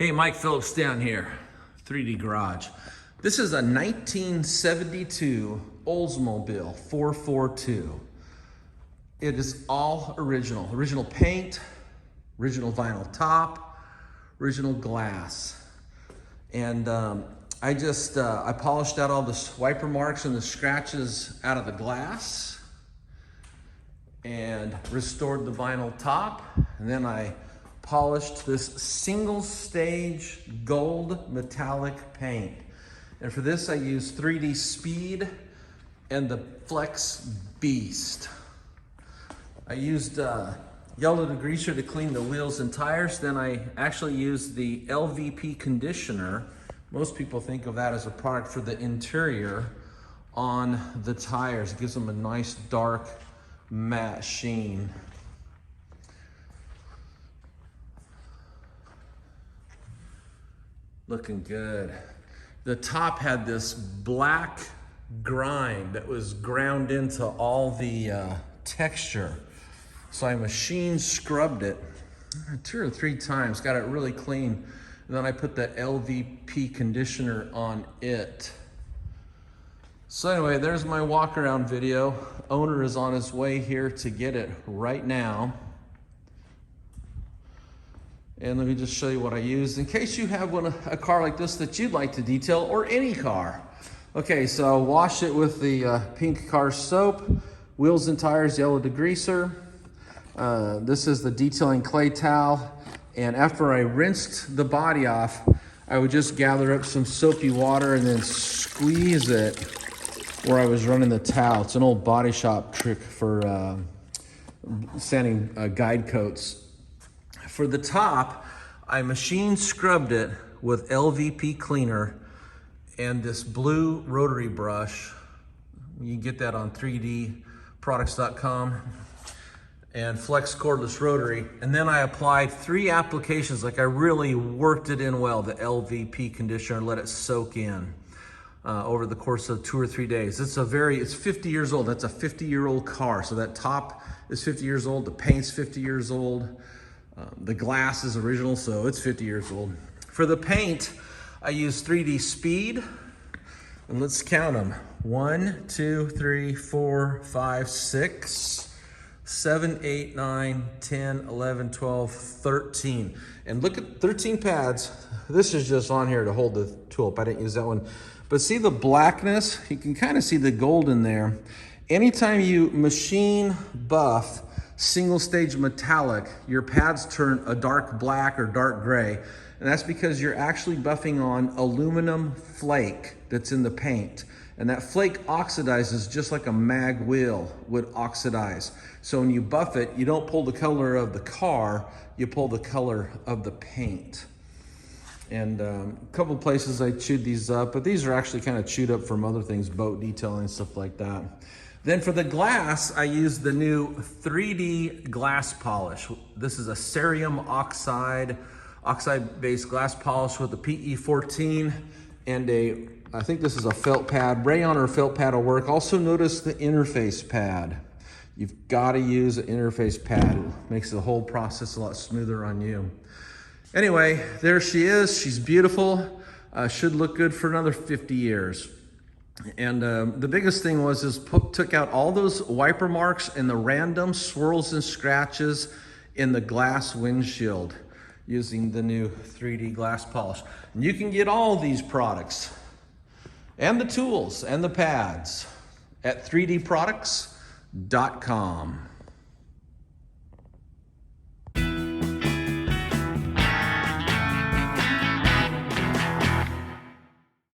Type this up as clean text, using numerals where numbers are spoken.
Hey, Mike Phillips down here, 3D Garage. This is a 1972 Oldsmobile 442. It is all original. Original paint, original vinyl top, original glass. And I polished out all the wiper marks and the scratches out of the glass and restored the vinyl top. And then I polished this single stage gold metallic paint. And for this I used 3D Speed and the Flex Beast. I used yellow degreaser to clean the wheels and tires. Then I actually used the LVP Conditioner. Most people think of that as a product for the interior on the tires. It gives them a nice dark matte sheen. Looking good. The top had this black grind that was ground into all the texture. So I machine scrubbed it 2 or 3 times, got it really clean. And then I put the LVP conditioner on it. So anyway, there's my walk around video. Owner is on his way here to get it right now. And let me just show you what I used in case you have a car like this that you'd like to detail, or any car. Okay, so wash it with the pink car soap, wheels and tires, yellow degreaser. This is the detailing clay towel. And after I rinsed the body off, I would just gather up some soapy water and then squeeze it where I was running the towel. It's an old body shop trick for sanding guide coats. For the top, I machine scrubbed it with LVP Cleaner and this blue rotary brush. You can get that on 3dproducts.com, and Flex Cordless Rotary. And then I applied 3 applications, like I really worked it in well, the LVP conditioner, and let it soak in over the course of 2 or 3 days. It's 50 years old. That's a 50-year-old car. So that top is 50 years old. The paint's 50 years old. The glass is original, so it's 50 years old. For the paint, I used 3D Speed, and let's count them. 1, 2, 3, 4, 5, 6, 7, 8, 9, 10, 11, 12, 13. And look at 13 pads. This is just on here to hold the tool up. I didn't use that one. But see the blackness? You can kind of see the gold in there. Anytime you machine buff single stage metallic, your pads turn a dark black or dark gray. And that's because you're actually buffing on aluminum flake that's in the paint. And that flake oxidizes just like a mag wheel would oxidize. So when you buff it, you don't pull the color of the car, you pull the color of the paint. And a couple places I chewed these up, but these are actually kind of chewed up from other things, boat detailing and stuff like that. Then for the glass, I used the new 3D glass polish. This is a cerium oxide-based glass polish with a PE14 and I think this is a felt pad. Rayon or felt pad will work. Also notice the interface pad. You've got to use an interface pad. It makes the whole process a lot smoother on you. Anyway, there she is. She's beautiful. Should look good for another 50 years. And the biggest thing took out all those wiper marks and the random swirls and scratches in the glass windshield using the new 3D glass polish. And you can get all these products and the tools and the pads at 3dproducts.com.